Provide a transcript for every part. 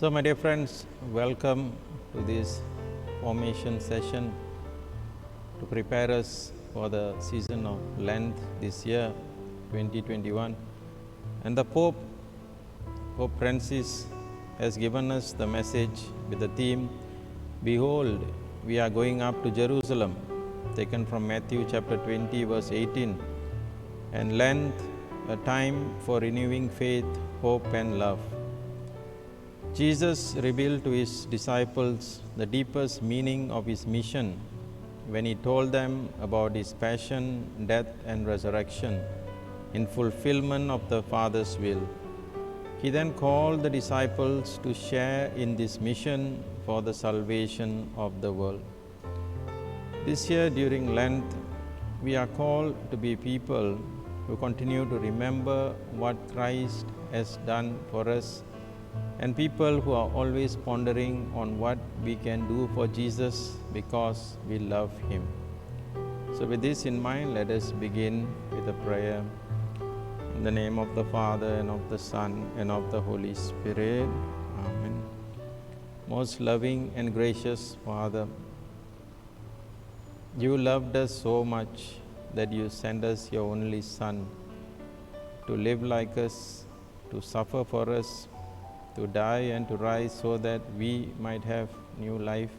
So, my dear friends, welcome to this formation session to prepare us for the season of Lent this year, 2021. And the Pope Francis, has given us the message with the theme, Behold, we are going up to Jerusalem, taken from Matthew chapter 20, verse 18. And Lent, a time for renewing faith, hope, and love. Jesus revealed to his disciples the deepest meaning of his mission when he told them about his passion, death, and resurrection in fulfillment of the Father's will. He then called the disciples to share in this mission for the salvation of the world. This year during Lent, we are called to be people who continue to remember what Christ has done for us, and people who are always pondering on what we can do for Jesus because we love Him. So with this in mind, let us begin with a prayer. In the name of the Father, and of the Son, and of the Holy Spirit. Amen. Most loving and gracious Father, you loved us so much that you sent us your only Son to live like us, to suffer for us, to die and to rise so that we might have new life.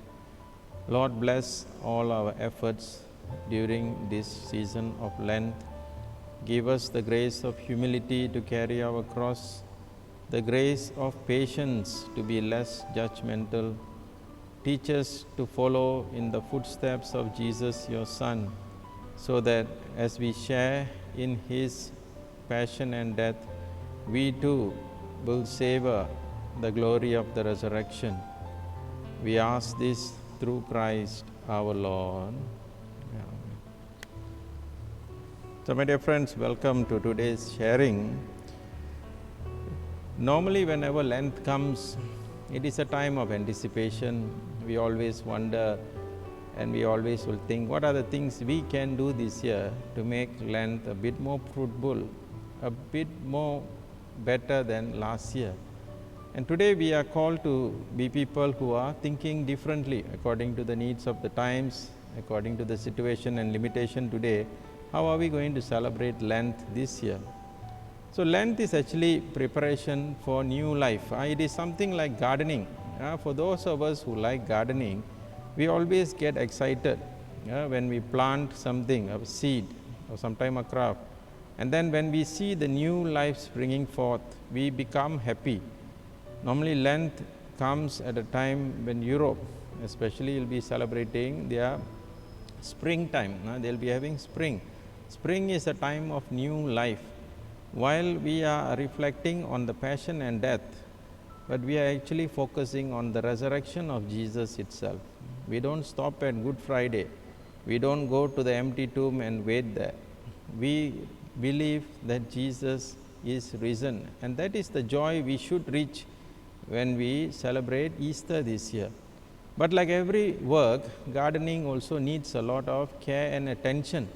Lord, bless all our efforts during this season of Lent. Give us the grace of humility to carry our cross, the grace of patience to be less judgmental. Teach us to follow in the footsteps of Jesus, your Son, so that as we share in His passion and death, we too will savor the glory of the resurrection. We ask this through Christ our Lord. Amen. So, my dear friends, welcome to today's sharing. Normally, whenever Lent comes, it is a time of anticipation. We always wonder and we always will think, what are the things we can do this year to make Lent a bit more fruitful, a bit more better than last year. And today we are called to be people who are thinking differently according to the needs of the times, according to the situation and limitation today. How are we going to celebrate Lent this year? So Lent is actually preparation for new life. It is something like gardening. For those of us who like gardening, we always get excited when we plant something, a seed or sometime a crop. And then when we see the new life springing forth, we become happy. Normally Lent comes at a time when Europe especially will be celebrating their springtime. They'll be having spring. Spring is a time of new life. While we are reflecting on the passion and death, but we are actually focusing on the resurrection of Jesus itself. We don't stop at Good Friday. We don't go to the empty tomb and wait there. We believe that Jesus is risen, and that is the joy we should reach when we celebrate Easter this year. But like every work, gardening also needs a lot of care and attention.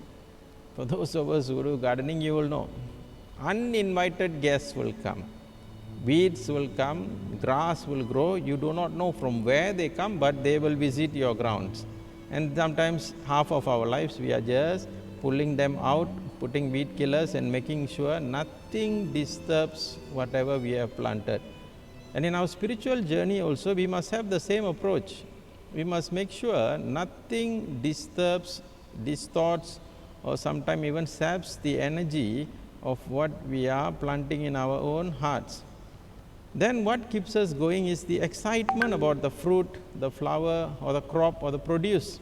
For those of us who do gardening, you will know, uninvited guests will come. Weeds will come, grass will grow. You do not know from where they come, but they will visit your grounds. And sometimes half of our lives we are just pulling them out, putting weed killers and making sure nothing disturbs whatever we have planted. And in our spiritual journey also, we must have the same approach. We must make sure nothing disturbs, distorts, or sometimes even saps the energy of what we are planting in our own hearts. Then what keeps us going is the excitement about the fruit, the flower, or the crop, or the produce.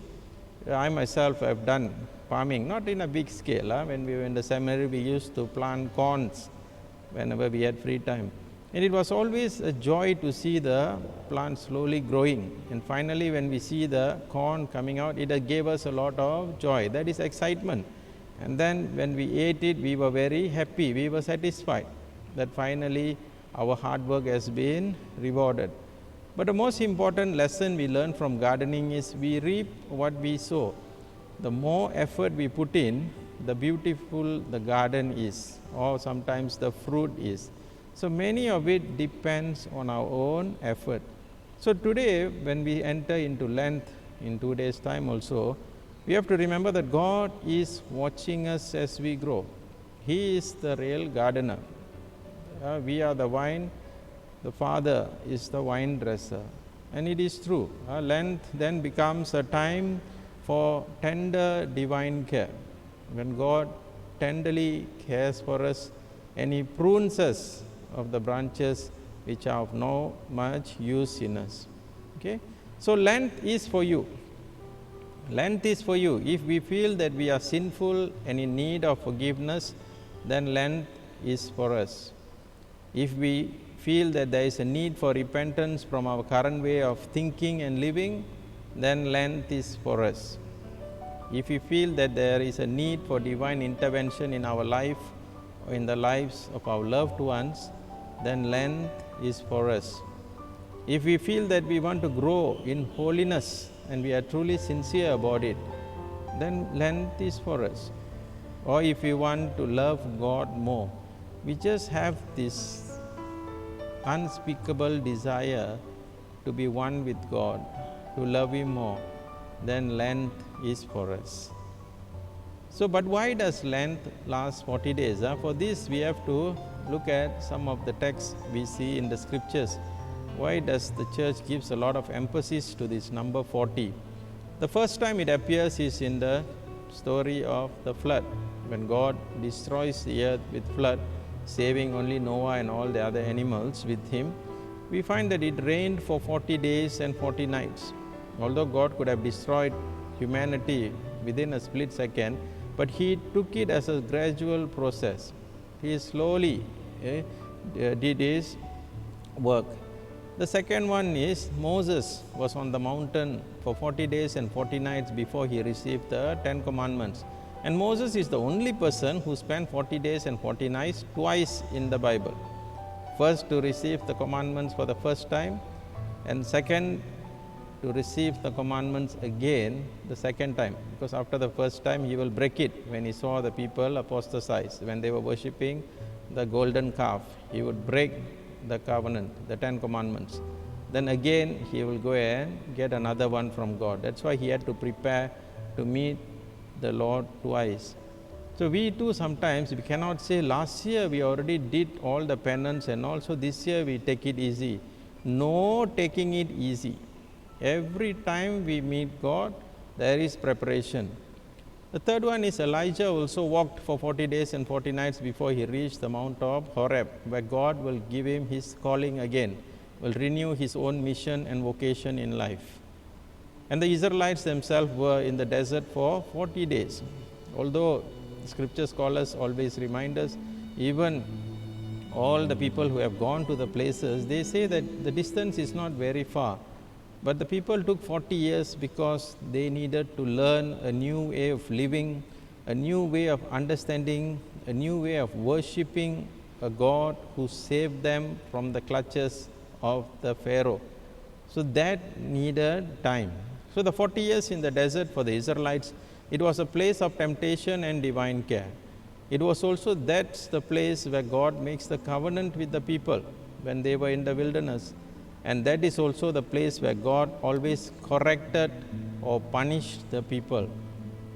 I myself have done farming, not in a big scale. When we were in the seminary, we used to plant corns whenever we had free time. And it was always a joy to see the plant slowly growing. And finally, when we see the corn coming out, it gave us a lot of joy. That is excitement. And then when we ate it, we were very happy. We were satisfied that finally our hard work has been rewarded. But the most important lesson we learn from gardening is we reap what we sow. The more effort we put in, the beautiful the garden is, or sometimes the fruit is. So many of it depends on our own effort. So today, when we enter into Lent in 2 days' time also, we have to remember that God is watching us as we grow. He is the real gardener. We are the vine, the Father is the vine dresser. And it is true. Lent then becomes a time for tender divine care. When God tenderly cares for us and He prunes us of the branches which are of no much use in us. Okay? So Lent is for you. Lent is for you. If we feel that we are sinful and in need of forgiveness, then Lent is for us. If we feel that there is a need for repentance from our current way of thinking and living, then Lent is for us. If we feel that there is a need for divine intervention in our life or in the lives of our loved ones, then Lent is for us. If we feel that we want to grow in holiness and we are truly sincere about it, then Lent is for us. Or if we want to love God more, we just have this unspeakable desire to be one with God, to love Him more, then Lent is for us. So, but why does Lent last 40 days? For this, we have to look at some of the texts we see in the scriptures. Why does the church gives a lot of emphasis to this number 40? The first time it appears is in the story of the flood, when God destroys the earth with flood, saving only Noah and all the other animals with him. We find that it rained for 40 days and 40 nights. Although God could have destroyed humanity within a split second, but He took it as a gradual process. He slowly did His work. The second one is Moses was on the mountain for 40 days and 40 nights before he received the 10 commandments. And Moses is the only person who spent 40 days and 40 nights twice in the Bible. First, to receive the commandments for the first time, and second, to receive the commandments again the second time, because after the first time he will break it when he saw the people apostatize. When they were worshipping the golden calf, he would break the covenant, the 10 commandments. Then again he will go and get another one from God. That's why he had to prepare to meet the Lord twice. So we too sometimes we cannot say last year we already did all the penance and also this year we take it easy. No taking it easy. Every time we meet God, there is preparation. The third one is Elijah also walked for 40 days and 40 nights before he reached the Mount of Horeb, where God will give him his calling again, will renew his own mission and vocation in life. And the Israelites themselves were in the desert for 40 days. Although scripture scholars always remind us, even all the people who have gone to the places, they say that the distance is not very far. But the people took 40 years because they needed to learn a new way of living, a new way of understanding, a new way of worshipping a God who saved them from the clutches of the Pharaoh. So that needed time. So the 40 years in the desert for the Israelites, it was a place of temptation and divine care. It was also that's the place where God makes the covenant with the people when they were in the wilderness. And that is also the place where God always corrected or punished the people.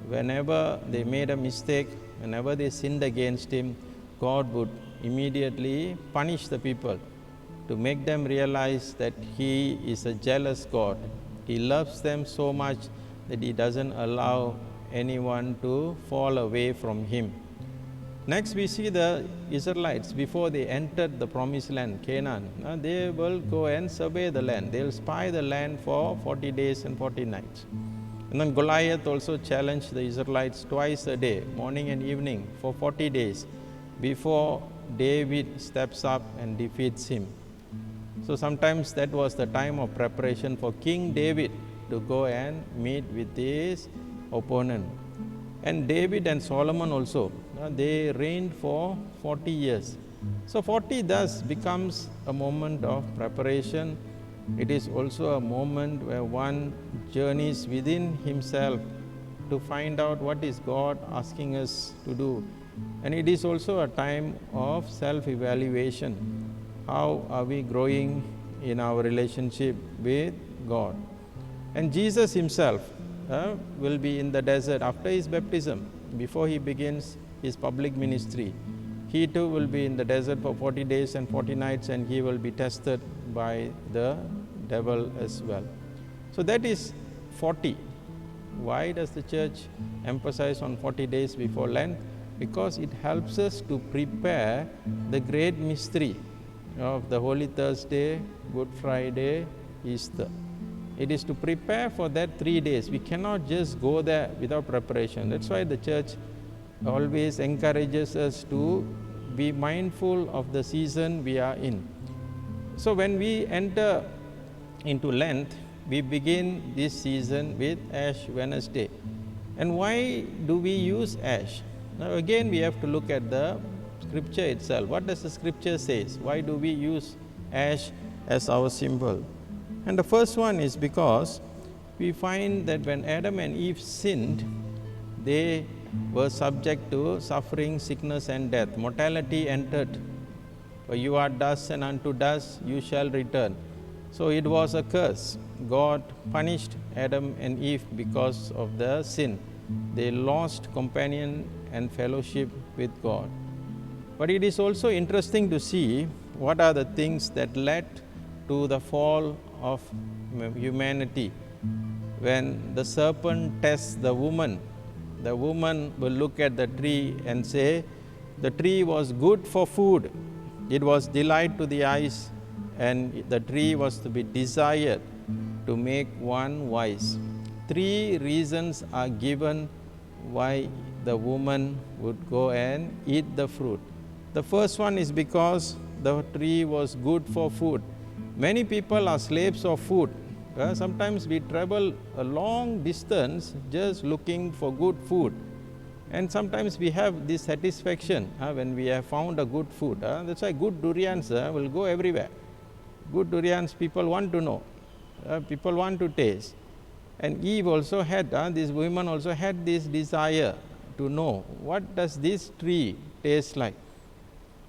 Whenever they made a mistake, whenever they sinned against Him, God would immediately punish the people to make them realize that He is a jealous God. He loves them so much that He doesn't allow anyone to fall away from Him. Next, we see the Israelites before they entered the promised land, Canaan. They will go and survey the land. They will spy the land for 40 days and 40 nights. And then Goliath also challenged the Israelites twice a day, morning and evening, for 40 days before David steps up and defeats him. So sometimes that was the time of preparation for King David to go and meet with his opponent. And David and Solomon also, they reigned for 40 years. So 40 thus becomes a moment of preparation. It is also a moment where one journeys within himself to find out what is God asking us to do. And it is also a time of self-evaluation. How are we growing in our relationship with God? And Jesus himself will be in the desert after his baptism, before he begins his public ministry. He too will be in the desert for 40 days and 40 nights, and he will be tested by the devil as well. So that is 40. Why does the church emphasize on 40 days before Lent? Because it helps us to prepare the great mystery of the Holy Thursday, Good Friday, Easter. It is to prepare for that 3 days. We cannot just go there without preparation. That's why the church always encourages us to be mindful of the season we are in. So when we enter into Lent, we begin this season with Ash Wednesday. And why do we use ash? Now again we have to look at the scripture itself. What does the scripture say? Why do we use ash as our symbol? And the first one is because we find that when Adam and Eve sinned, they were subject to suffering, sickness and death. Mortality entered. For you are dust, and unto dust you shall return. So it was a curse. God punished Adam and Eve because of the sin. They lost companion and fellowship with God. But it is also interesting to see what are the things that led to the fall of humanity. When the serpent tests the woman will look at the tree and say, the tree was good for food, it was delight to the eyes, and the tree was to be desired to make one wise. 3 reasons are given why the woman would go and eat the fruit. The first one is because the tree was good for food. Many people are slaves of food. Sometimes we travel a long distance just looking for good food. And sometimes we have this satisfaction when we have found a good food. That's why good durians will go everywhere. Good durians people want to know. People want to taste. And Eve also had, this woman also had this desire to know what does this tree taste like.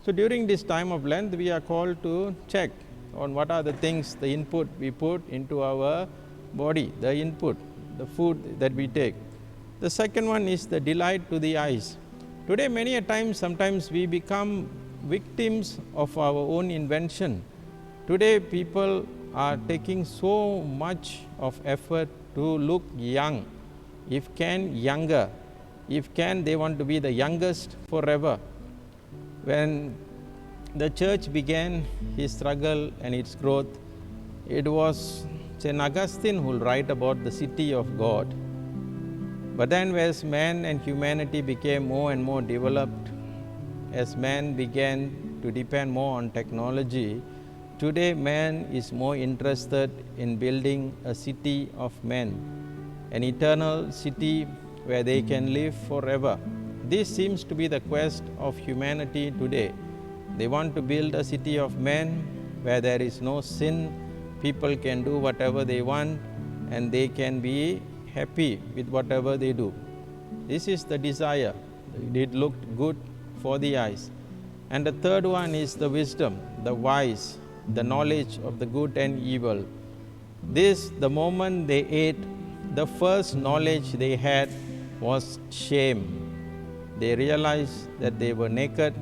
So during this time of Lent, we are called to check on what are the things, the input we put into our body, the input, the food that we take. The second one is the delight to the eyes. Today many a times, sometimes we become victims of our own invention. Today people are taking so much of effort to look young, if can younger, if can they want to be the youngest forever. When the church began his struggle and its growth, it was St. Augustine who will write about the city of God. But then as man and humanity became more and more developed, as man began to depend more on technology, today man is more interested in building a city of men, an eternal city where they can live forever. This seems to be the quest of humanity today. They want to build a city of men where there is no sin, people can do whatever they want, and they can be happy with whatever they do. This is the desire. It looked good for the eyes. And the third one is the wisdom, the wise, the knowledge of the good and evil. This, the moment they ate, the first knowledge they had was shame. They realized that they were naked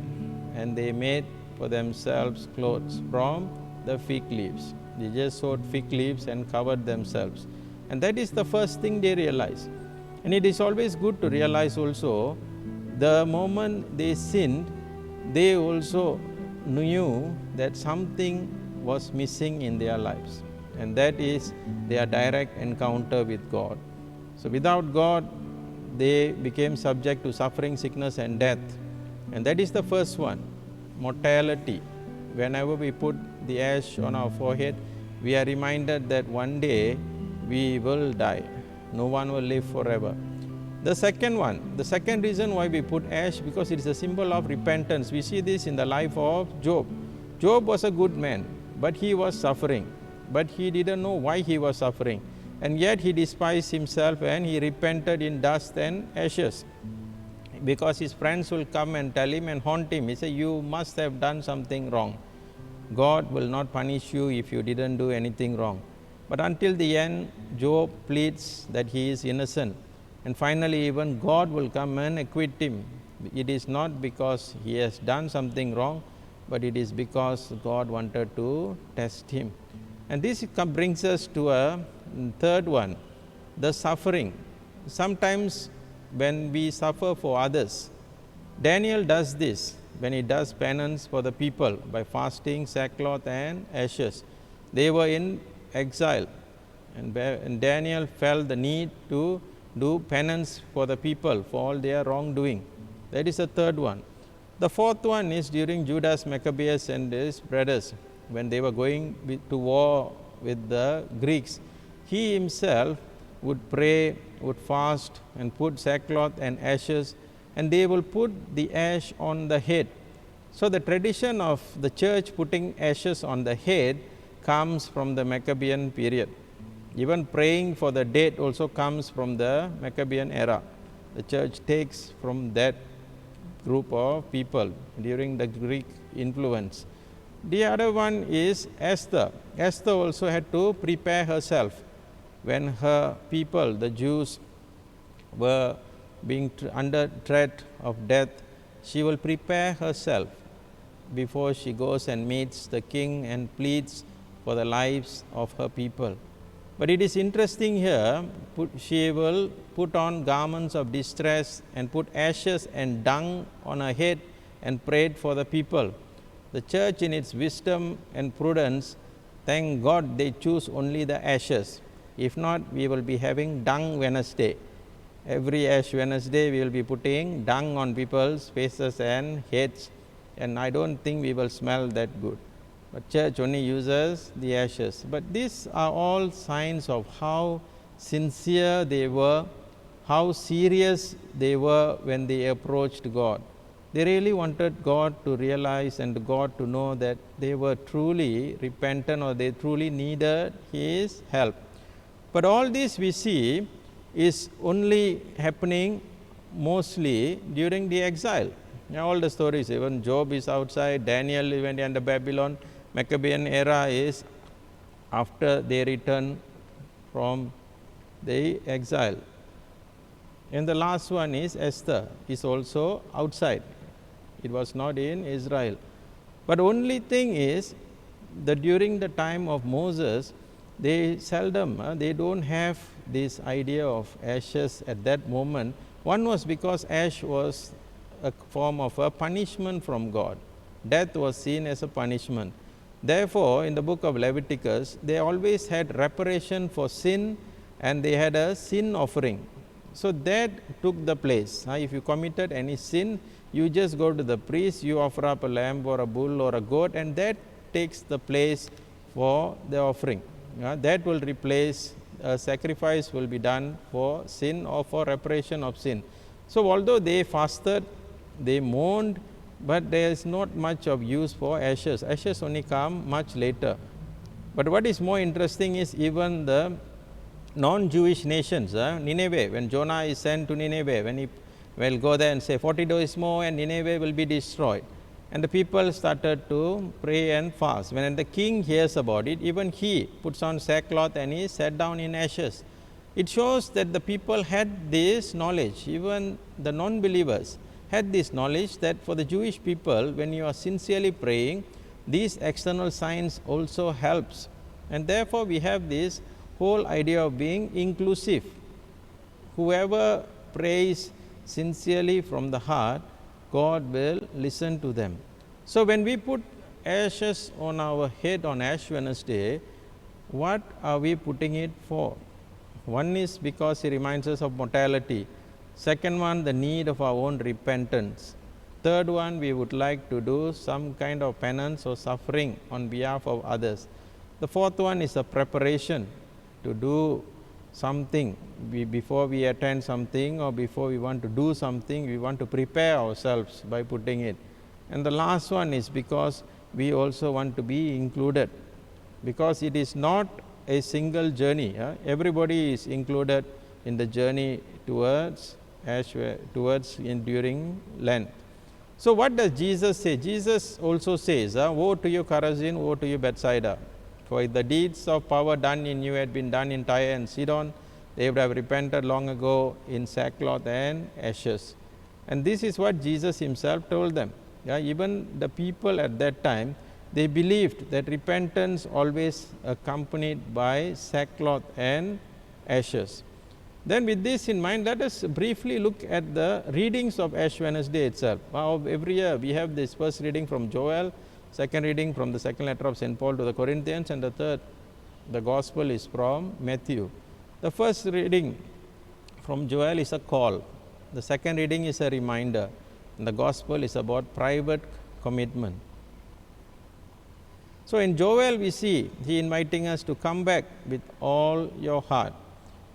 and they made for themselves clothes from the fig leaves. They just sewed fig leaves and covered themselves. And that is the first thing they realized. And it is always good to realize also, the moment they sinned, they also knew that something was missing in their lives. And that is their direct encounter with God. So without God, they became subject to suffering, sickness and death. And that is the first one, mortality. Whenever we put the ash on our forehead, we are reminded that one day we will die. No one will live forever. The second one, the second reason why we put ash, because it is a symbol of repentance. We see this in the life of Job. Job was a good man, but he was suffering. But he didn't know why he was suffering. and yet he despised himself and he repented in dust and ashes. Because his friends will come and tell him and haunt him. He said, you must have done something wrong. God will not punish you if you didn't do anything wrong. But until the end, Job pleads that he is innocent. And finally, even God will come and acquit him. It is not because he has done something wrong, but it is because God wanted to test him. And this brings us to a third one, the suffering. Sometimes when we suffer for others, Daniel does this when he does penance for the people by fasting, sackcloth and ashes. They were in exile, and Daniel felt the need to do penance for the people for all their wrongdoing. That is the third one. The fourth one is during Judas Maccabeus and his brothers, when they were going to war with the Greeks. He himself would pray, would fast and put sackcloth and ashes, and they will put the ash on the head. So the tradition of the church putting ashes on the head comes from the Maccabean period. Even praying for the dead also comes from the Maccabean era. The church takes from that group of people during the Greek influence. The other one is Esther. Esther also had to prepare herself when her people, the Jews, were being under threat of death. She will prepare herself before she goes and meets the king and pleads for the lives of her people. But it is interesting here, she will put on garments of distress and put ashes and dung on her head and prayed for the people. The church, in its wisdom and prudence, thank God they choose only the ashes. If not, we will be having dung Wednesday. Every Ash Wednesday, we will be putting dung on people's faces and heads, and I don't think we will smell that good. But church only uses the ashes. But these are all signs of how sincere they were, how serious they were when they approached God. They really wanted God to realize and God to know that they were truly repentant or they truly needed His help. But all this we see is only happening mostly during the exile. All the stories, even Job is outside, Daniel went under Babylon, Maccabean era is after they return from the exile. And the last one is Esther, is also outside. It was not in Israel. But only thing is that during the time of Moses, they seldom, they don't have this idea of ashes at that moment. One was because ash was a form of a punishment from God. Death was seen as a punishment. Therefore, in the book of Leviticus, they always had reparation for sin and they had a sin offering. So that took the place. If you committed any sin, you just go to the priest, you offer up a lamb or a bull or a goat, and that takes the place for the offering. That will replace, a sacrifice will be done for sin or for reparation of sin. So although they fasted, they mourned, but there is not much of use for ashes. Ashes only come much later. But what is more interesting is even the non-Jewish nations, Nineveh, when Jonah is sent to Nineveh, when he will go there and say 40 days more and Nineveh will be destroyed. And the people started to pray and fast. When the king hears about it, even he puts on sackcloth and he sat down in ashes. It shows that the people had this knowledge, even the non-believers had this knowledge that for the Jewish people, when you are sincerely praying, these external signs also helps. And therefore, we have this whole idea of being inclusive. Whoever prays sincerely from the heart, God will listen to them. So when we put ashes on our head on Ash Wednesday, what are we putting it for? One is because it reminds us of mortality. Second one, the need of our own repentance. Third one, we would like to do some kind of penance or suffering on behalf of others. The fourth one is a preparation to do something. Before we attend something or before we want to do something, we want to prepare ourselves by putting it. And the last one is because we also want to be included. Because it is not a single journey. Everybody is included in the journey towards during Lent. So what does Jesus say? Jesus also says, woe to you Chorazin, woe to you Bethsaida. For if the deeds of power done in you had been done in Tyre and Sidon, they would have repented long ago in sackcloth and ashes. And this is what Jesus himself told them. Even the people at that time, they believed that repentance always accompanied by sackcloth and ashes. Then with this in mind, let us briefly look at the readings of Ash Wednesday itself. Every year we have this first reading from Joel, second reading from the second letter of St. Paul to the Corinthians, and the third, the Gospel, is from Matthew. The first reading from Joel is a call. The second reading is a reminder. And the Gospel is about private commitment. So in Joel we see he inviting us to come back with all your heart,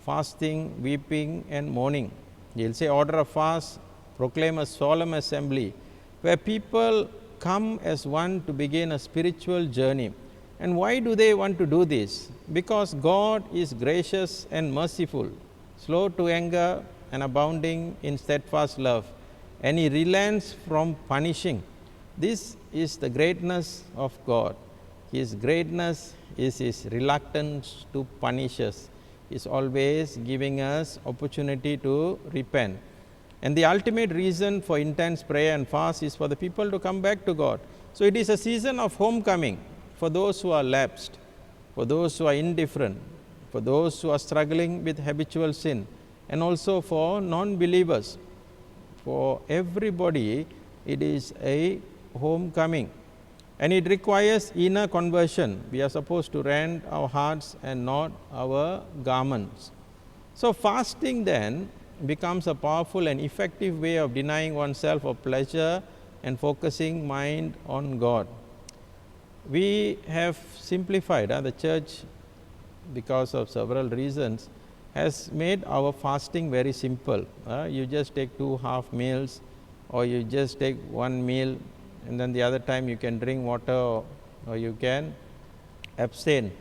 fasting, weeping and mourning. He will say order a fast, proclaim a solemn assembly where people come as one to begin a spiritual journey. And why do they want to do this? Because God is gracious and merciful, slow to anger and abounding in steadfast love, and he relents from punishing. This is the greatness of God. His greatness is his reluctance to punish us. He is always giving us opportunity to repent. And the ultimate reason for intense prayer and fast is for the people to come back to God. So it is a season of homecoming for those who are lapsed, for those who are indifferent, for those who are struggling with habitual sin, and also for non-believers. For everybody, it is a homecoming. And it requires inner conversion. We are supposed to rend our hearts and not our garments. So fasting then becomes a powerful and effective way of denying oneself of pleasure and focusing mind on God. We have simplified, the church, because of several reasons, has made our fasting very simple. You just take 2 half meals, or you just take 1 meal, and then the other time you can drink water, or you can abstain.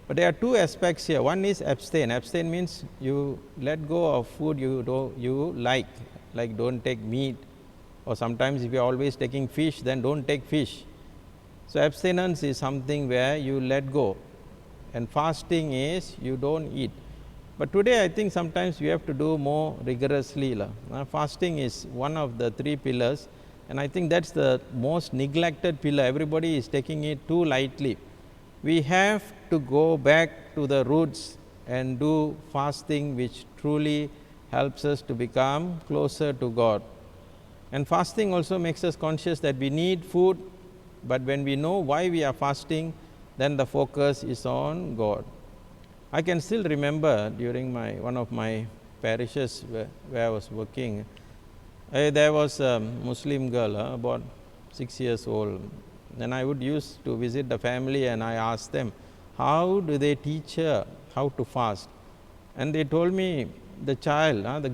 But there are 2 aspects here. One is abstain. Abstain means you let go of food you like don't take meat, or sometimes if you are always taking fish, then don't take fish. So abstinence is something where you let go, and fasting is you don't eat. But today I think sometimes we have to do more rigorously. Fasting is one of the 3 pillars, and I think that's the most neglected pillar. Everybody is taking it too lightly. We have to go back to the roots and do fasting, which truly helps us to become closer to God. And fasting also makes us conscious that we need food, but when we know why we are fasting, then the focus is on God. I can still remember during one of my parishes where I was working, there was a Muslim girl, about 6 years old. And I would used to visit the family, and I asked them, how do they teach her how to fast? And they told me the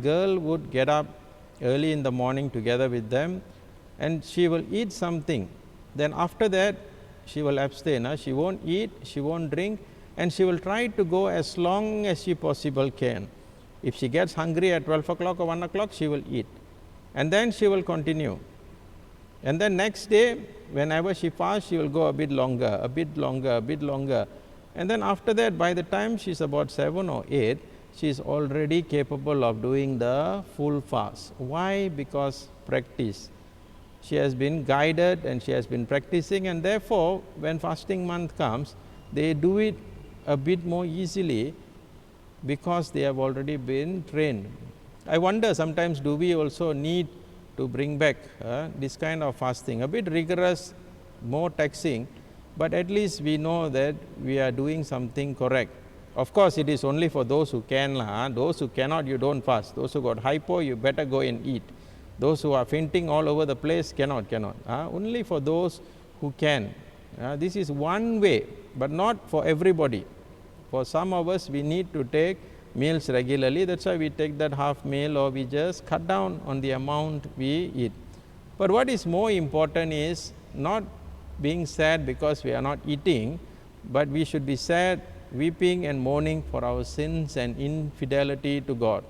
girl would get up early in the morning together with them, and she will eat something. Then after that, she will abstain. She won't eat, she won't drink, and she will try to go as long as she possible can. If she gets hungry at 12 o'clock or 1 o'clock, she will eat. And then she will continue. And then next day, whenever she fasts, she will go a bit longer, a bit longer, a bit longer. And then after that, by the time she is about 7 or 8, she is already capable of doing the full fast. Why? Because practice. She has been guided and she has been practicing, and therefore, when fasting month comes, they do it a bit more easily because they have already been trained. I wonder sometimes, do we also need to bring back this kind of fasting, a bit rigorous, more taxing, but at least we know that we are doing something correct. Of course, it is only for those who can. Those who cannot, you don't fast. Those who got hypo, you better go and eat. Those who are fainting all over the place, cannot. Only for those who can. This is one way, but not for everybody. For some of us, we need to take meals regularly. That's why we take that half meal, or we just cut down on the amount we eat. But what is more important is not being sad because we are not eating, but we should be sad weeping and mourning for our sins and infidelity to God.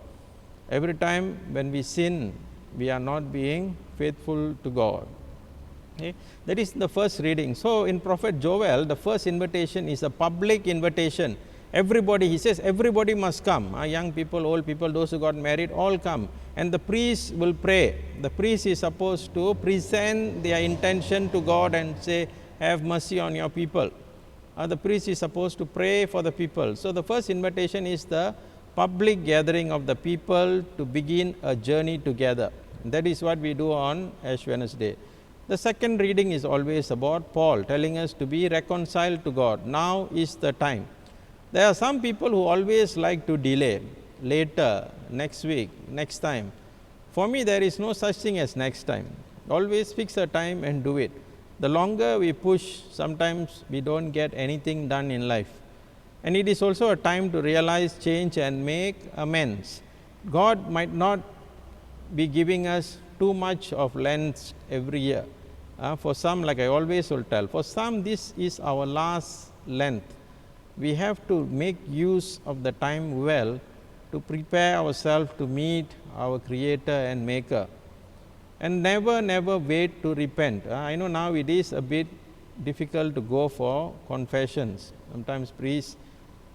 Every time when we sin, we are not being faithful to God. Okay? That is the first reading. So, in Prophet Joel, the first invitation is a public invitation. Everybody, he says, everybody must come. Young people, old people, those who got married, all come. And the priest will pray. The priest is supposed to present their intention to God and say, have mercy on your people. The priest is supposed to pray for the people. So, the first invitation is the public gathering of the people to begin a journey together. That is what we do on Ash Wednesday. The second reading is always about Paul telling us to be reconciled to God. Now is the time. There are some people who always like to delay, later, next week, next time. For me, there is no such thing as next time. Always fix a time and do it. The longer we push, sometimes we don't get anything done in life. And it is also a time to realize, change and make amends. God might not be giving us too much of Lent every year. For some, like I always will tell, for some this is our last Lent. We have to make use of the time well to prepare ourselves to meet our Creator and Maker. And never wait to repent. I know now it is a bit difficult to go for confessions. Sometimes priests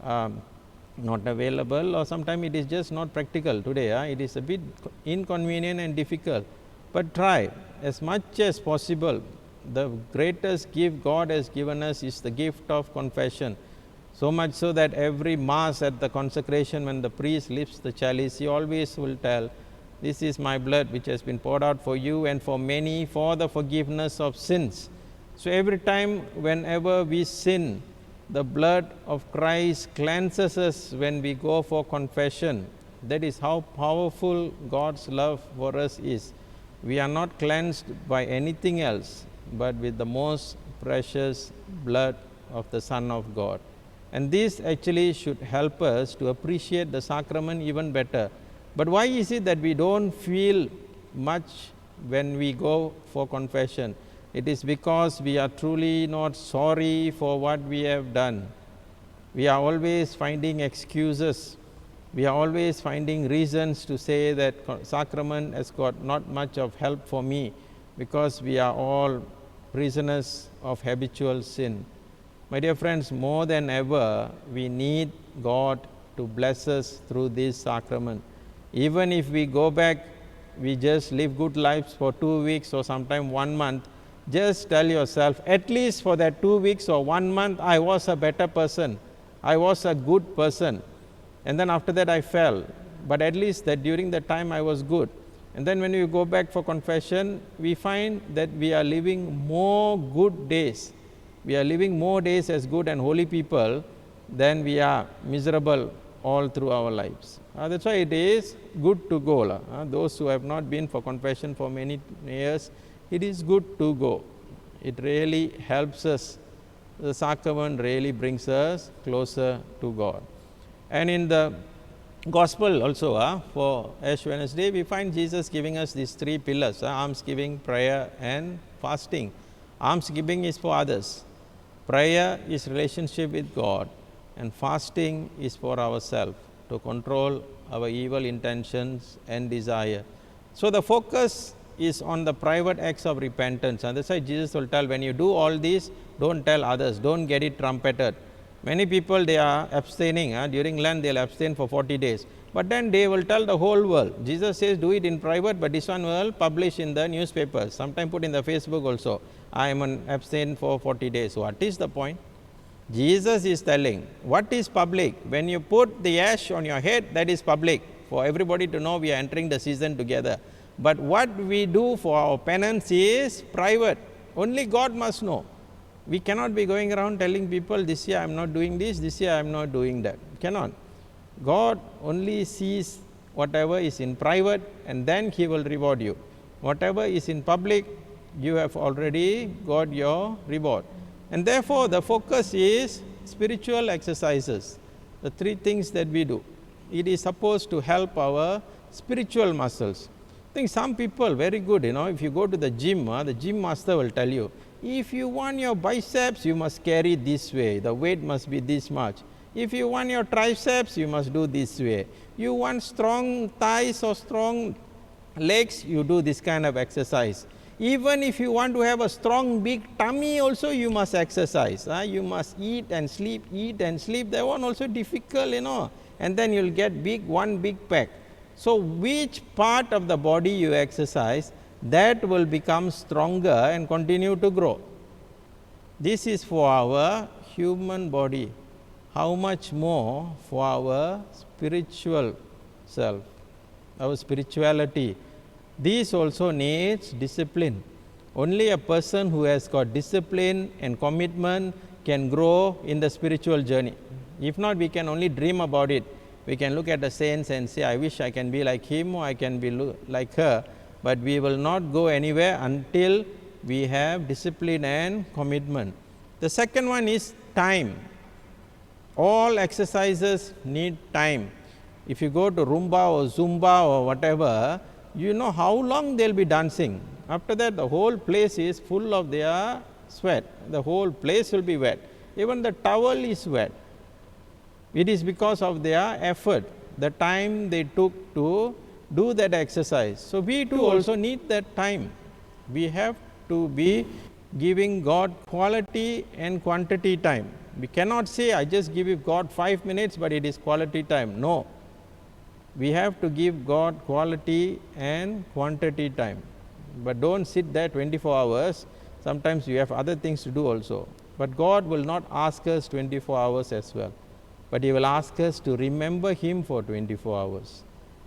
not available, or sometimes it is just not practical today. It is a bit inconvenient and difficult. But try as much as possible. The greatest gift God has given us is the gift of confession. So much so that every Mass at the consecration, when the priest lifts the chalice, he always will tell, this is my blood which has been poured out for you and for many for the forgiveness of sins. So every time, whenever we sin, the blood of Christ cleanses us when we go for confession. That is how powerful God's love for us is. We are not cleansed by anything else, but with the most precious blood of the Son of God. And this actually should help us to appreciate the sacrament even better. But why is it that we don't feel much when we go for confession? It is because we are truly not sorry for what we have done. We are always finding excuses. We are always finding reasons to say that sacrament has got not much of help for me, because we are all prisoners of habitual sin. My dear friends, more than ever, we need God to bless us through this sacrament. Even if we go back, we just live good lives for 2 weeks or sometime 1 month, just tell yourself, at least for that 2 weeks or 1 month, I was a better person. I was a good person. And then after that I fell. But at least that during that time I was good. And then when we go back for confession, we find that we are living more good days. We are living more days as good and holy people than we are miserable all through our lives. That's why it is good to go. Those who have not been for confession for many years, it is good to go. It really helps us. The sacrament really brings us closer to God. And in the Gospel also, for Ash Wednesday, we find Jesus giving us these 3 pillars, almsgiving, prayer and fasting. Almsgiving is for others. Prayer is relationship with God, and fasting is for ourselves, to control our evil intentions and desire. So the focus is on the private acts of repentance, and that's why Jesus will tell, when you do all this, don't tell others, don't get it trumpeted. Many people, they are abstaining. During Lent, they will abstain for 40 days. But then they will tell the whole world. Jesus says, do it in private, but this one will publish in the newspapers. Sometimes put in the Facebook also. I am abstain for 40 days. What is the point? Jesus is telling, what is public? When you put the ash on your head, that is public. For everybody to know we are entering the season together. But what we do for our penance is private. Only God must know. We cannot be going around telling people, this year I am not doing this year I am not doing that. Cannot. God only sees whatever is in private, and then He will reward you. Whatever is in public, you have already got your reward. And therefore, the focus is spiritual exercises, the 3 things that we do. It is supposed to help our spiritual muscles. I think some people, very good, if you go to the gym master will tell you, if you want your biceps, you must carry this way, the weight must be this much. If you want your triceps, you must do this way. You want strong thighs or strong legs, you do this kind of exercise. Even if you want to have a strong big tummy also, you must exercise. You must eat and sleep, that one also difficult, and then you will get one big pack. So, which part of the body you exercise, that will become stronger and continue to grow. This is for our human body. How much more for our spiritual self, our spirituality. This also needs discipline. Only a person who has got discipline and commitment can grow in the spiritual journey. If not, we can only dream about it. We can look at the saints and say, I wish I can be like him or I can be like her, but we will not go anywhere until we have discipline and commitment. The second one is time. All exercises need time. If you go to Rumba or Zumba or whatever, you know how long they will be dancing. After that, the whole place is full of their sweat. The whole place will be wet. Even the towel is wet. It is because of their effort, the time they took to do that exercise. So, we too also need that time. We have to be giving God quality and quantity time. We cannot say, I just give God 5 minutes, but it is quality time. No. We have to give God quality and quantity time, but don't sit there 24 hours. Sometimes you have other things to do also. But God will not ask us 24 hours as well, but He will ask us to remember Him for 24 hours.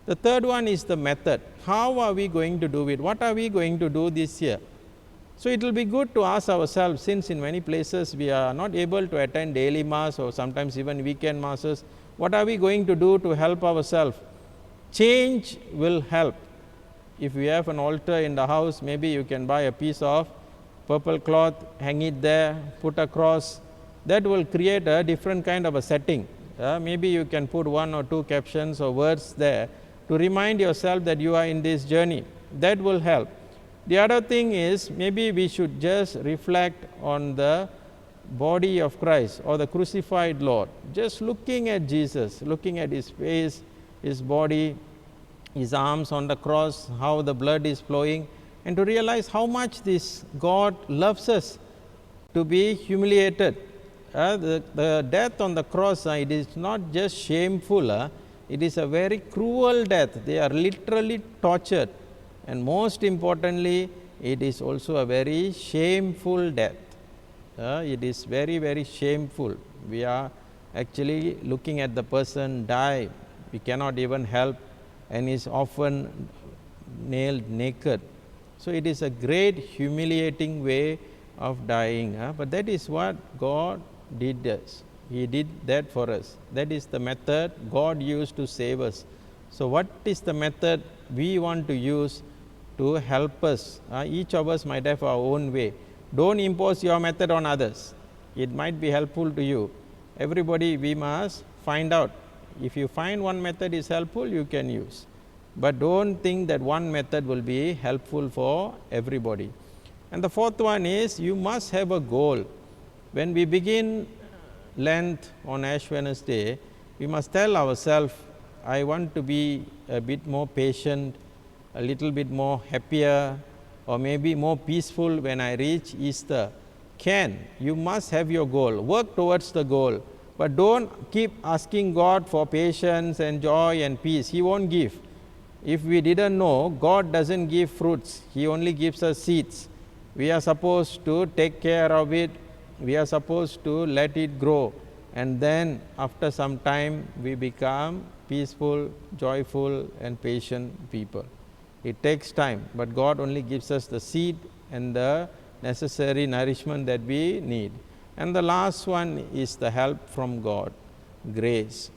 The third one is the method. How are we going to do it? What are we going to do this year? So, it will be good to ask ourselves, since in many places we are not able to attend daily mass or sometimes even weekend masses, what are we going to do to help ourselves? Change will help. If we have an altar in the house, maybe you can buy a piece of purple cloth, hang it there, put a cross. That will create a different kind of a setting. Maybe you can put 1 or 2 captions or words there to remind yourself that you are in this journey. That will help. The other thing is, maybe we should just reflect on the body of Christ or the crucified Lord. Just looking at Jesus, looking at His face, His body, His arms on the cross, how the blood is flowing, and to realize how much this God loves us to be humiliated. The death on the cross, it is not just shameful, it is a very cruel death. They are literally tortured, and most importantly, it is also a very shameful death. It is very, very shameful. We are actually looking at the person die. We cannot even help, and is often nailed naked. So, it is a great humiliating way of dying, but that is what God did us. He did that for us. That is the method God used to save us. So, what is the method we want to use to help us? Each of us might have our own way. Don't impose your method on others. It might be helpful to you. Everybody, we must find out. If you find one method is helpful, you can use. But don't think that one method will be helpful for everybody. And the fourth one is, you must have a goal. When we begin Lent on Ash Wednesday, we must tell ourselves, I want to be a bit more patient, a little bit more happier, or maybe more peaceful when I reach Easter. You must have your goal. Work towards the goal. But don't keep asking God for patience and joy and peace. He won't give. If we didn't know, God doesn't give fruits. He only gives us seeds. We are supposed to take care of it. We are supposed to let it grow. And then after some time, we become peaceful, joyful, and patient people. It takes time, but God only gives us the seed and the necessary nourishment that we need. And the last one is the help from God, grace.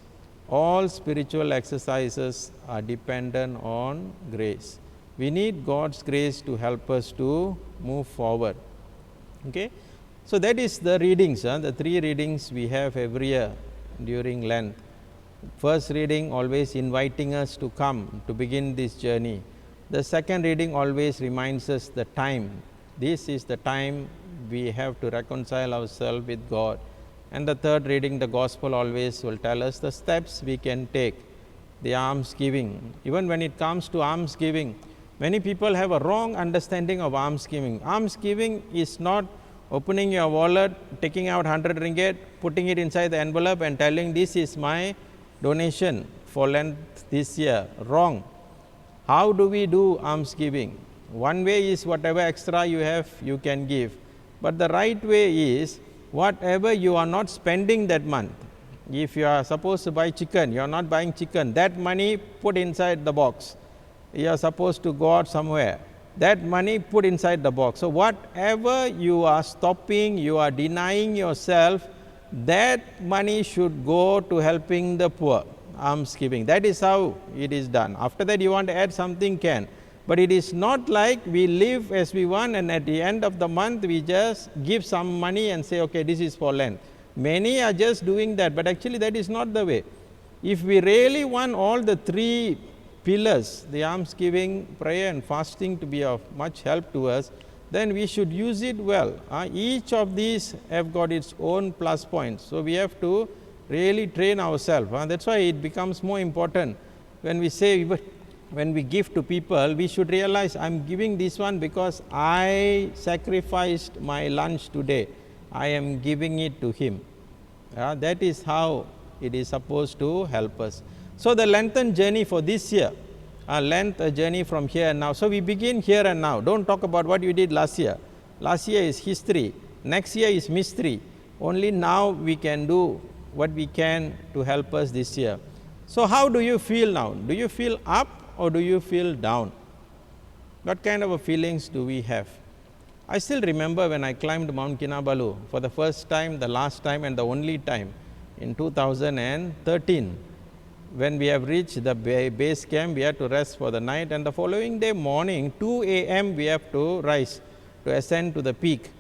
All spiritual exercises are dependent on grace. We need God's grace to help us to move forward. Okay? So, that is the readings, the 3 readings we have every year during Lent. First reading always inviting us to come to begin this journey. The second reading always reminds us the time. This is the time we have to reconcile ourselves with God. And the third reading, the Gospel always will tell us the steps we can take, the almsgiving. Even when it comes to almsgiving, many people have a wrong understanding of almsgiving. Almsgiving is not opening your wallet, taking out 100 ringgit, putting it inside the envelope and telling, this is my donation for Lent this year. Wrong. How do we do almsgiving? One way is whatever extra you have, you can give. But the right way is whatever you are not spending that month. If you are supposed to buy chicken, you are not buying chicken, that money put inside the box. You are supposed to go out somewhere, that money put inside the box. So whatever you are stopping, you are denying yourself, that money should go to helping the poor, almsgiving. That is how it is done. After that you want to add something, can. But it is not like we live as we want and at the end of the month we just give some money and say, okay, this is for Lent. Many are just doing that, but actually that is not the way. If we really want all the three pillars, the almsgiving, prayer and fasting, to be of much help to us, then we should use it well. Each of these have got its own plus points. So we have to really train ourselves. That's why it becomes more important when we say, when we give to people, we should realize I am giving this one because I sacrificed my lunch today. I am giving it to him. That is how it is supposed to help us. So the Lenten journey for this year, Lent, a journey from here and now. So we begin here and now. Don't talk about what you did last year. Last year is history. Next year is mystery. Only now we can do what we can to help us this year. So how do you feel now? Do you feel up or do you feel down? What kind of feelings do we have? I still remember when I climbed Mount Kinabalu for the first time, the last time and the only time in 2013. When we have reached the base camp, we had to rest for the night, and the following day morning, 2 a.m. we have to rise to ascend to the peak.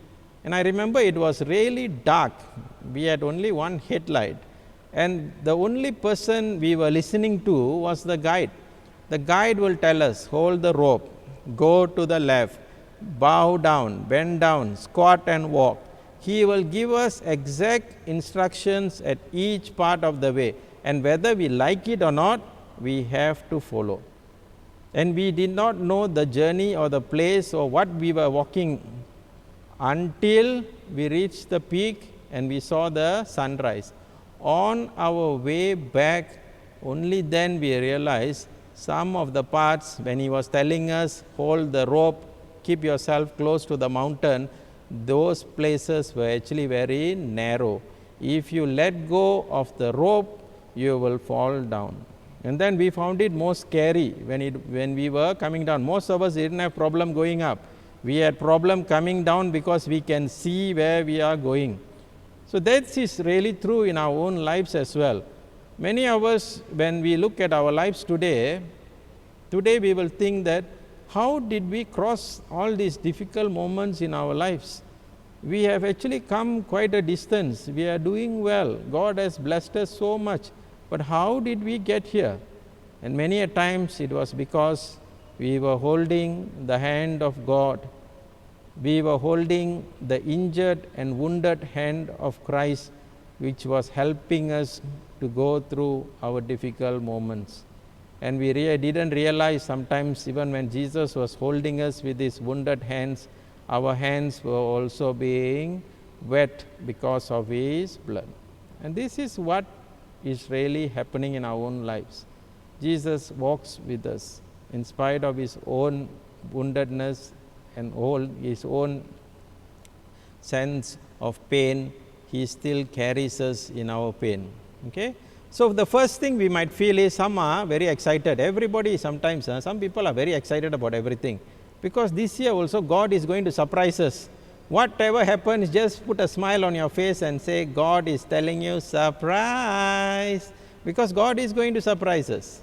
And I remember it was really dark. We had only one headlight, and the only person we were listening to was the guide. The guide will tell us, hold the rope, go to the left, bow down, bend down, squat and walk. He will give us exact instructions at each part of the way, and whether we like it or not, we have to follow. And we did not know the journey or the place or what we were walking until we reached the peak and we saw the sunrise. On our way back, only then we realized some of the parts when he was telling us, hold the rope, keep yourself close to the mountain, those places were actually very narrow. If you let go of the rope, you will fall down. And then we found it more scary when we were coming down. Most of us didn't have problem going up. We had problem coming down because we can see where we are going. So that is really true in our own lives as well. Many of us, when we look at our lives today we will think that how did we cross all these difficult moments in our lives? We have actually come quite a distance. We are doing well. God has blessed us so much. But how did we get here? And many a times it was because we were holding the hand of God. We were holding the injured and wounded hand of Christ, which was helping us to go through our difficult moments. And we didn't realize sometimes, even when Jesus was holding us with his wounded hands, our hands were also being wet because of his blood. And this is what is really happening in our own lives. Jesus walks with us in spite of his own woundedness and all his own sense of pain. He still carries us in our pain. Okay? So the first thing we might feel is some are very excited. Everybody sometimes, some people are very excited about everything. Because this year also God is going to surprise us. Whatever happens, just put a smile on your face and say, God is telling you, surprise. Because God is going to surprise us.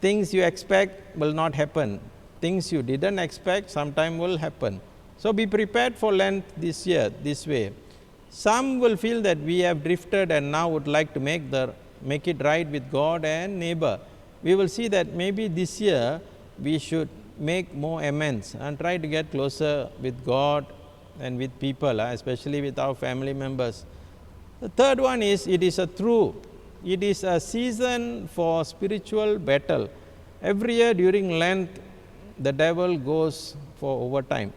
Things you expect will not happen. Things you didn't expect sometime will happen. So be prepared for Lent this year, this way. Some will feel that we have drifted and now would like to make it right with God and neighbor. We will see that maybe this year we should make more amends and try to get closer with God and with people, especially with our family members. The third one is it is a season for spiritual battle. Every year during Lent, the devil goes for overtime.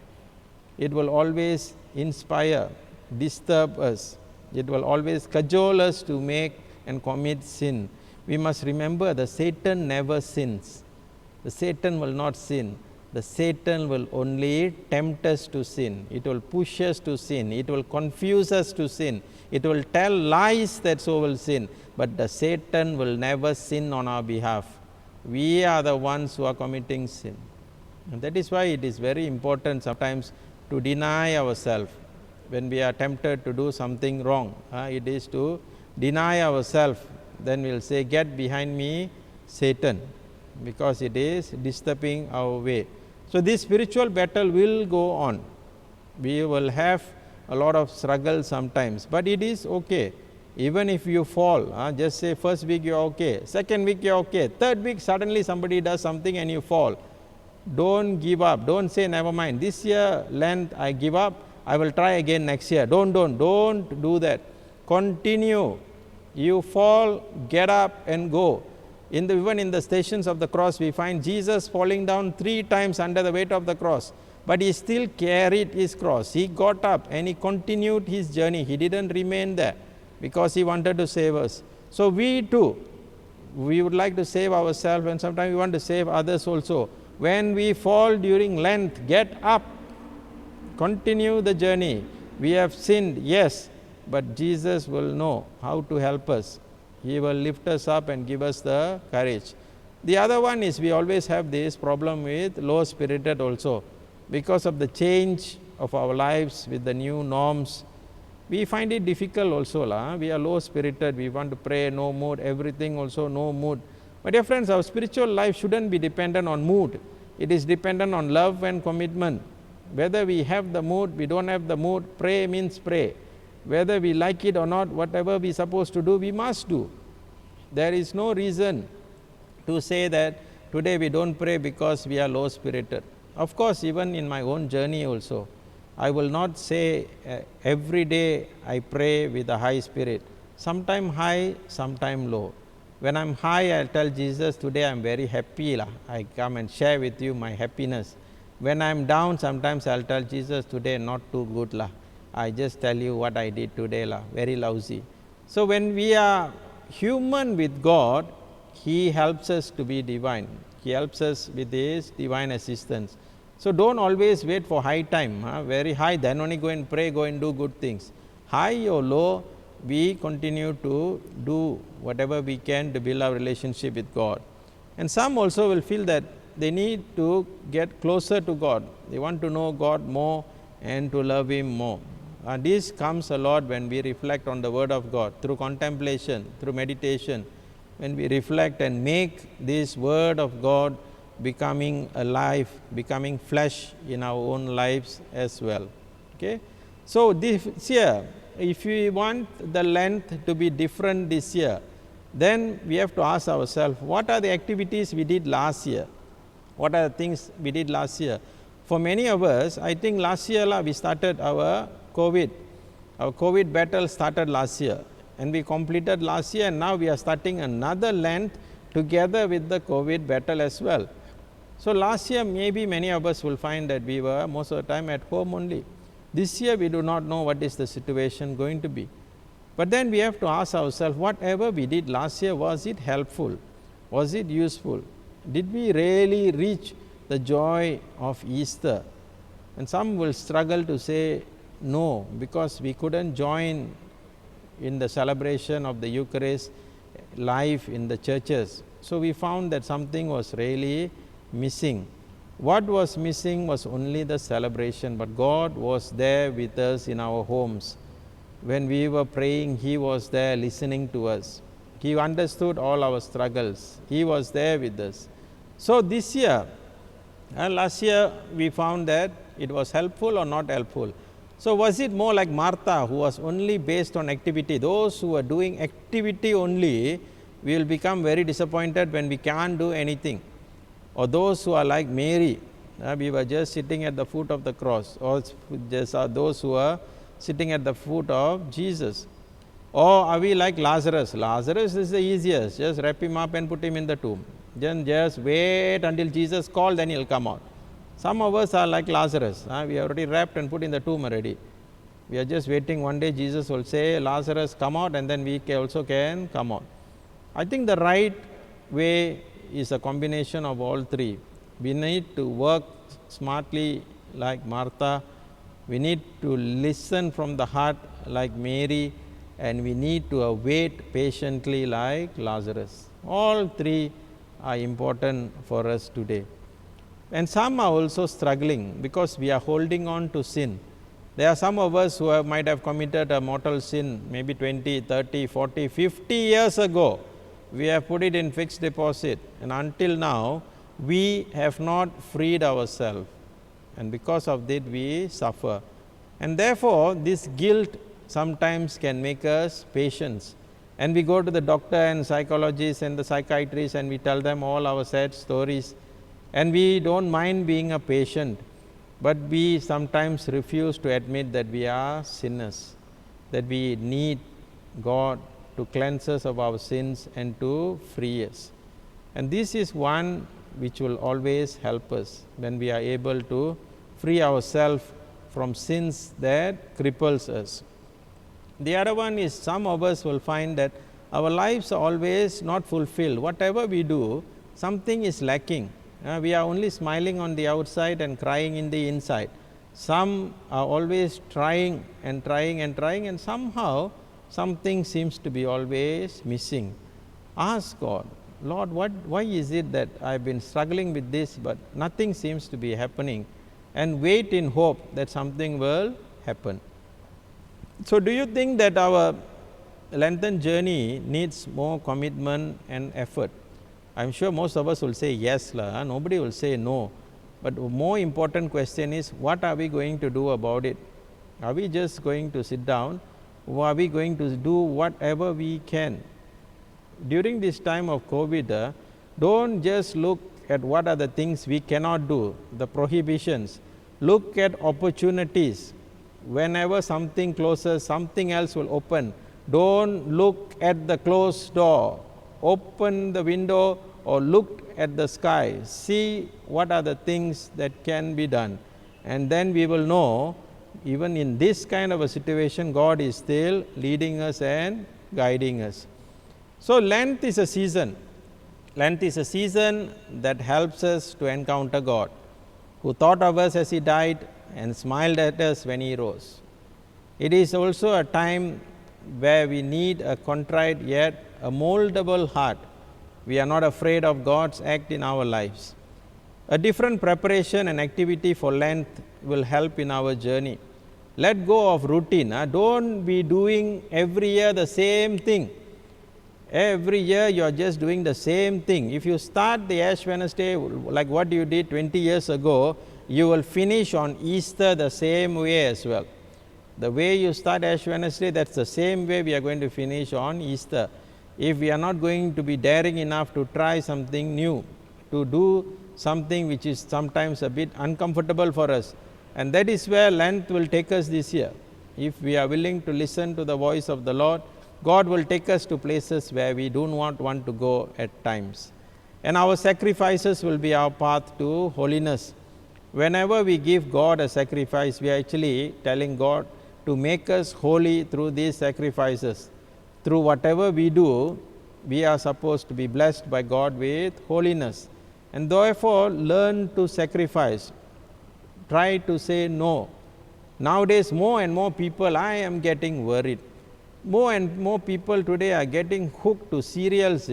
It will always inspire, disturb us. It will always cajole us to make and commit sin. We must remember that Satan never sins. The Satan will not sin. The Satan will only tempt us to sin. It will push us to sin. It will confuse us to sin. It will tell lies that so will sin. But the Satan will never sin on our behalf. We are the ones who are committing sin. And that is why it is very important sometimes to deny ourselves when we are tempted to do something wrong. It is to deny ourselves. Then we will say, get behind me, Satan, because it is disturbing our way. So this spiritual battle will go on. We will have a lot of struggle sometimes, but it is okay. Even if you fall, just say first week you are okay, second week you are okay, third week suddenly somebody does something and you fall. Don't give up. Don't say never mind. This year Lent I give up. I will try again next year. Don't do that. Continue. You fall, get up and go. Even in the Stations of the Cross, we find Jesus falling down 3 times under the weight of the cross. But he still carried his cross. He got up and he continued his journey. He didn't remain there because he wanted to save us. So we too, we would like to save ourselves, and sometimes we want to save others also. When we fall during Lent, get up. Continue the journey. We have sinned, yes, but Jesus will know how to help us. He will lift us up and give us the courage. The other one is we always have this problem with low-spirited also. Because of the change of our lives with the new norms, we find it difficult also. We are low-spirited, we want to pray, no mood, everything also no mood. My dear friends, our spiritual life shouldn't be dependent on mood. It is dependent on love and commitment. Whether we have the mood, we don't have the mood, pray means pray. Whether we like it or not, whatever we are supposed to do, we must do. There is no reason to say that today we don't pray because we are low-spirited. Of course, even in my own journey also, I will not say every day I pray with a high spirit. Sometime high, sometime low. When I am high, I will tell Jesus, today I am very happy. I come and share with you my happiness. When I am down, sometimes I will tell Jesus, today not too good. I just tell you what I did today, very lousy. So when we are human with God, He helps us to be divine. He helps us with His divine assistance. So don't always wait for high time, very high, then only go and pray, go and do good things. High or low, we continue to do whatever we can to build our relationship with God. And some also will feel that they need to get closer to God. They want to know God more and to love Him more. This comes a lot when we reflect on the Word of God, through contemplation, through meditation. When we reflect and make this Word of God becoming alive, becoming flesh in our own lives as well. Okay? So this year, if we want the Lent to be different this year, then we have to ask ourselves, what are the activities we did last year? What are the things we did last year? For many of us, I think last year we started our COVID. Our COVID battle started last year, and we completed last year, and now we are starting another Lent together with the COVID battle as well. So last year, maybe many of us will find that we were most of the time at home only. This year, we do not know what is the situation going to be. But then we have to ask ourselves, whatever we did last year, was it helpful? Was it useful? Did we really reach the joy of Easter? And some will struggle to say no, because we couldn't join in the celebration of the Eucharist live in the churches. So we found that something was really missing. What was missing was only the celebration, but God was there with us in our homes. When we were praying, He was there listening to us. He understood all our struggles. He was there with us. So this year, last year we found that it was helpful or not helpful. So was it more like Martha, who was only based on activity? Those who are doing activity only, we will become very disappointed when we can't do anything. Or those who are like Mary, we were just sitting at the foot of the cross, or just those who are sitting at the foot of Jesus. Or are we like Lazarus? Lazarus is the easiest. Just wrap him up and put him in the tomb. Then just wait until Jesus calls, then he'll come out. Some of us are like Lazarus. We are already wrapped and put in the tomb already. We are just waiting. One day Jesus will say, Lazarus, come out, and then we also can come out. I think the right way is a combination of all three. We need to work smartly like Martha. We need to listen from the heart like Mary, and we need to wait patiently like Lazarus. All three are important for us today. And some are also struggling because we are holding on to sin. There are some of us who might have committed a mortal sin maybe 20, 30, 40, 50 years ago. We have put it in fixed deposit, and until now we have not freed ourselves, and because of that we suffer. And therefore, this guilt sometimes can make us patient, and we go to the doctor and psychologists and the psychiatrists and we tell them all our sad stories, and we don't mind being a patient, but we sometimes refuse to admit that we are sinners, that we need God to cleanse us of our sins and to free us. And this is one which will always help us when we are able to free ourselves from sins that cripples us. The other one is, some of us will find that our lives are always not fulfilled. Whatever we do, something is lacking. We are only smiling on the outside and crying in the inside. Some are always trying and trying and trying, and somehow something seems to be always missing. Ask God, Lord, why is it that I have been struggling with this, but nothing seems to be happening, and wait in hope that something will happen. So, do you think that our Lenten journey needs more commitment and effort? I am sure most of us will say yes, nobody will say no. But more important question is, what are we going to do about it? Are we just going to sit down, or are we going to do whatever we can? During this time of COVID, don't just look at what are the things we cannot do, the prohibitions. Look at opportunities. Whenever something closes, something else will open. Don't look at the closed door. Open the window or look at the sky. See what are the things that can be done. And then we will know, even in this kind of a situation, God is still leading us and guiding us. So, Lent is a season. Lent is a season that helps us to encounter God, who thought of us as He died and smiled at us when He rose. It is also a time where we need a contrite yet a moldable heart. We are not afraid of God's act in our lives. A different preparation and activity for Lent will help in our journey. Let go of routine. Don't be doing every year the same thing. Every year you are just doing the same thing. If you start the Ash Wednesday like what you did 20 years ago, you will finish on Easter the same way as well. The way you start Ash Wednesday, that's the same way we are going to finish on Easter. If we are not going to be daring enough to try something new, to do something which is sometimes a bit uncomfortable for us, and that is where Lent will take us this year. If we are willing to listen to the voice of the Lord, God will take us to places where we do not want to go at times. And our sacrifices will be our path to holiness. Whenever we give God a sacrifice, we are actually telling God to make us holy through these sacrifices. Through whatever we do, we are supposed to be blessed by God with holiness. And therefore, learn to sacrifice. Try to say no. Nowadays, more and more people, I am getting worried. More and more people today are getting hooked to cereals,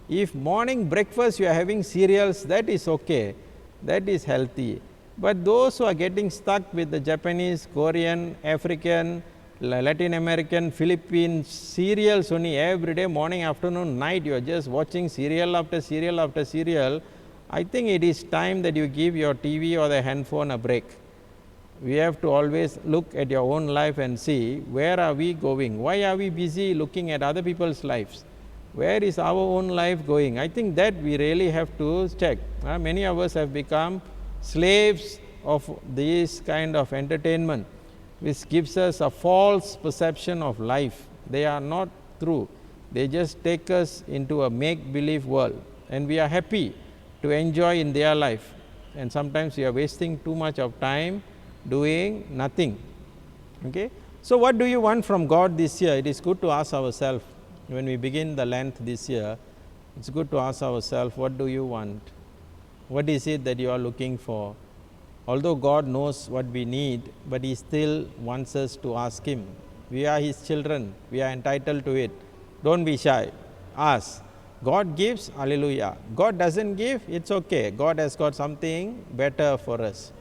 If morning breakfast you are having cereals, that is okay. That is healthy. But those who are getting stuck with the Japanese, Korean, African, Latin American, Philippine cereals only every day, morning, afternoon, night, you are just watching serial after serial after serial. I think it is time that you give your TV or the handphone a break. We have to always look at your own life and see, where are we going? Why are we busy looking at other people's lives? Where is our own life going? I think that we really have to check. Many of us have become slaves of this kind of entertainment, which gives us a false perception of life. They are not true. They just take us into a make-believe world, and we are happy to enjoy in their life. And sometimes we are wasting too much of time doing nothing. Okay? So what do you want from God this year? It is good to ask ourselves when we begin the Lent this year. It's good to ask ourselves, what do you want? What is it that you are looking for? Although God knows what we need, but He still wants us to ask Him. We are His children. We are entitled to it. Don't be shy. Ask. God gives, hallelujah. God doesn't give, it's okay. God has got something better for us.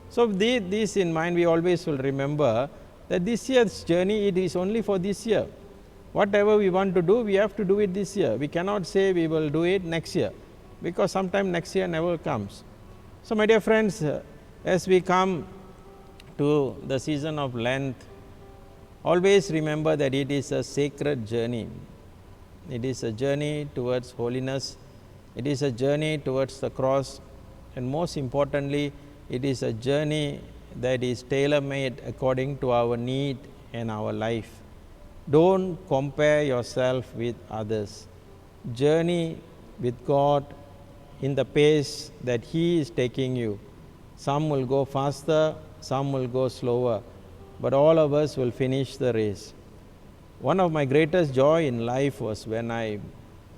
So with this in mind, we always will remember that this year's journey, it is only for this year. Whatever we want to do, we have to do it this year. We cannot say we will do it next year, because sometime next year never comes. So my dear friends, as we come to the season of Lent, always remember that it is a sacred journey. It is a journey towards holiness. It is a journey towards the cross. And most importantly, it is a journey that is tailor-made according to our need and our life. Don't compare yourself with others. Journey with God in the pace that He is taking you. Some will go faster, some will go slower, but all of us will finish the race. One of my greatest joy in life was when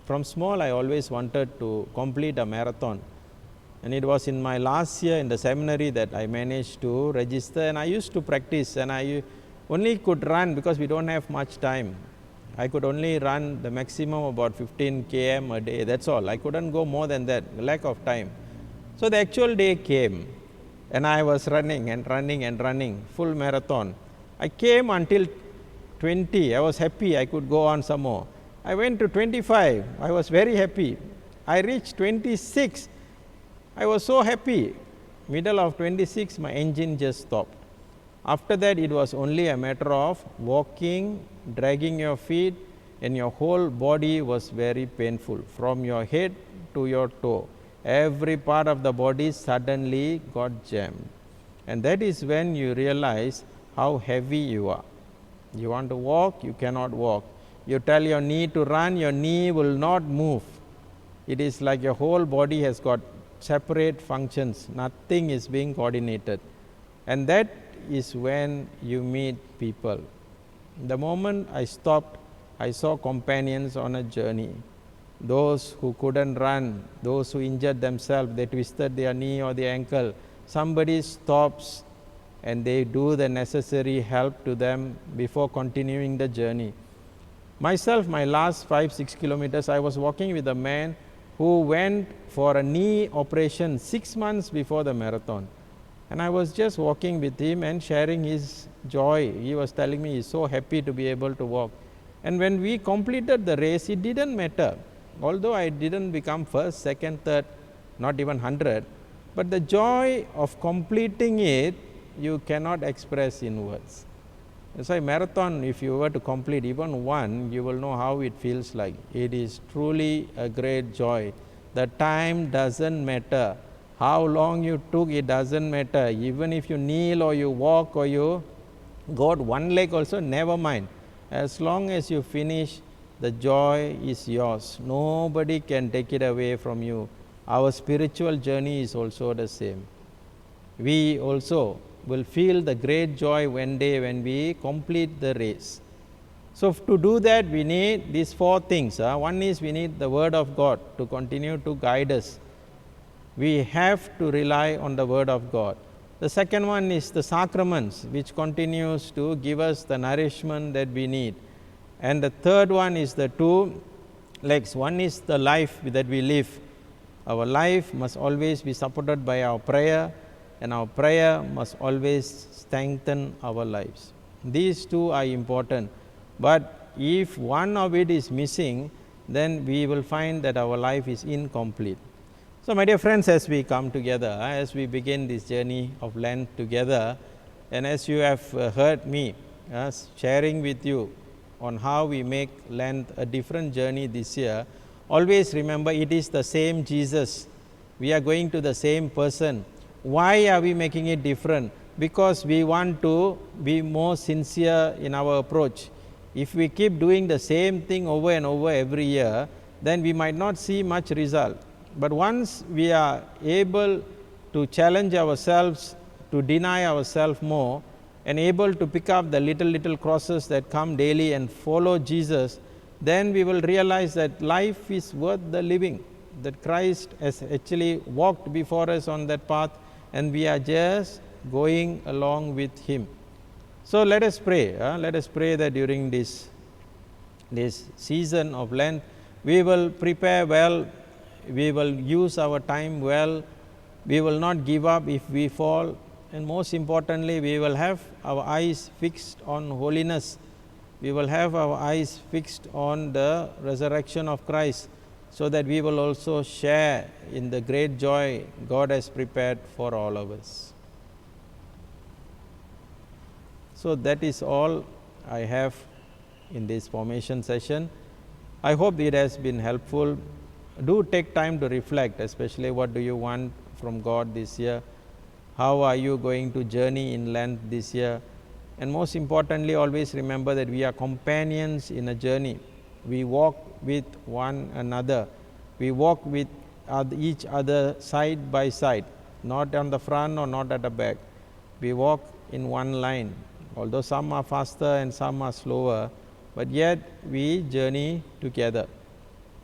from small I always wanted to complete a marathon. And it was in my last year in the seminary that I managed to register, and I used to practice, and I only could run because we don't have much time. I could only run the maximum about 15 km a day, that's all. I couldn't go more than that, lack of time. So the actual day came, and I was running and running and running, full marathon. I came until 20, I was happy I could go on some more. I went to 25, I was very happy. I reached 26, I was so happy. Middle of 26, my engine just stopped. After that, it was only a matter of walking, dragging your feet, and your whole body was very painful, from your head to your toe. Every part of the body suddenly got jammed. And that is when you realize how heavy you are. You want to walk, you cannot walk. You tell your knee to run, your knee will not move. It is like your whole body has got separate functions, nothing is being coordinated. And that is when you meet people. The moment I stopped, I saw companions on a journey. Those who couldn't run, those who injured themselves, they twisted their knee or their ankle. Somebody stops and they do the necessary help to them before continuing the journey. Myself, my last 5-6 kilometers, I was walking with a man who went for a knee operation 6 months before the marathon. And I was just walking with him and sharing his joy. He was telling me he's so happy to be able to walk. And when we completed the race, it didn't matter. Although I didn't become first, second, third, not even 100, but the joy of completing it, you cannot express in words. So a marathon, if you were to complete even one, you will know how it feels like. It is truly a great joy. The time doesn't matter. How long you took, it doesn't matter. Even if you kneel or you walk or you got one leg also, never mind. As long as you finish, the joy is yours. Nobody can take it away from you. Our spiritual journey is also the same. We also will feel the great joy one day when we complete the race. So to do that, we need these 4 things. One is we need the Word of God to continue to guide us. We have to rely on the Word of God. The second one is the sacraments, which continues to give us the nourishment that we need. And the third one is the 2 legs. One is the life that we live. Our life must always be supported by our prayer, and our prayer must always strengthen our lives. These 2 are important, but if one of it is missing, then we will find that our life is incomplete. So my dear friends, as we come together, as we begin this journey of Lent together, and as you have heard me sharing with you on how we make Lent a different journey this year, always remember it is the same Jesus. We are going to the same person. Why are we making it different? Because we want to be more sincere in our approach. If we keep doing the same thing over and over every year, then we might not see much result. But once we are able to challenge ourselves, to deny ourselves more, and able to pick up the little crosses that come daily and follow Jesus, then we will realize that life is worth the living, that Christ has actually walked before us on that path, and we are just going along with Him. So let us pray. Let us pray that during this season of Lent, we will prepare well, we will use our time well, we will not give up if we fall, and most importantly, we will have our eyes fixed on holiness. We will have our eyes fixed on the resurrection of Christ, so that we will also share in the great joy God has prepared for all of us. So that is all I have in this formation session. I hope it has been helpful. Do take time to reflect, especially what do you want from God this year? How are you going to journey in Lent this year? And most importantly, always remember that we are companions in a journey. We walk with one another. We walk with each other side by side, not on the front or not at the back. We walk in one line. Although some are faster and some are slower, but yet we journey together.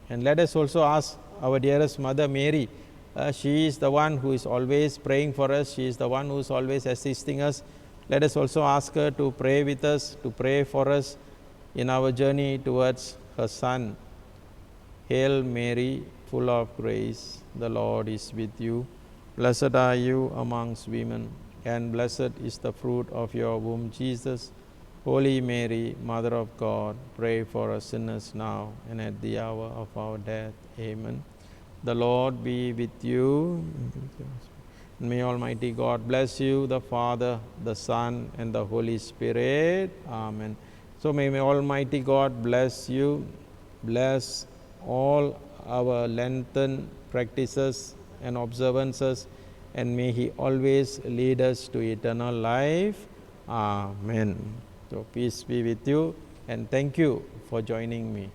And let us also ask our dearest Mother Mary. She is the one who is always praying for us. She is the one who is always assisting us. Let us also ask her to pray with us, to pray for us in our journey towards her Son. Hail Mary, full of grace, the Lord is with you. Blessed are you amongst women, and blessed is the fruit of your womb, Jesus. Holy Mary, Mother of God, pray for us sinners now and at the hour of our death. Amen. The Lord be with you. May Almighty God bless you, the Father, the Son, and the Holy Spirit. Amen. So may Almighty God bless you, bless all our Lenten practices and observances, and may He always lead us to eternal life. Amen. So peace be with you, and thank you for joining me.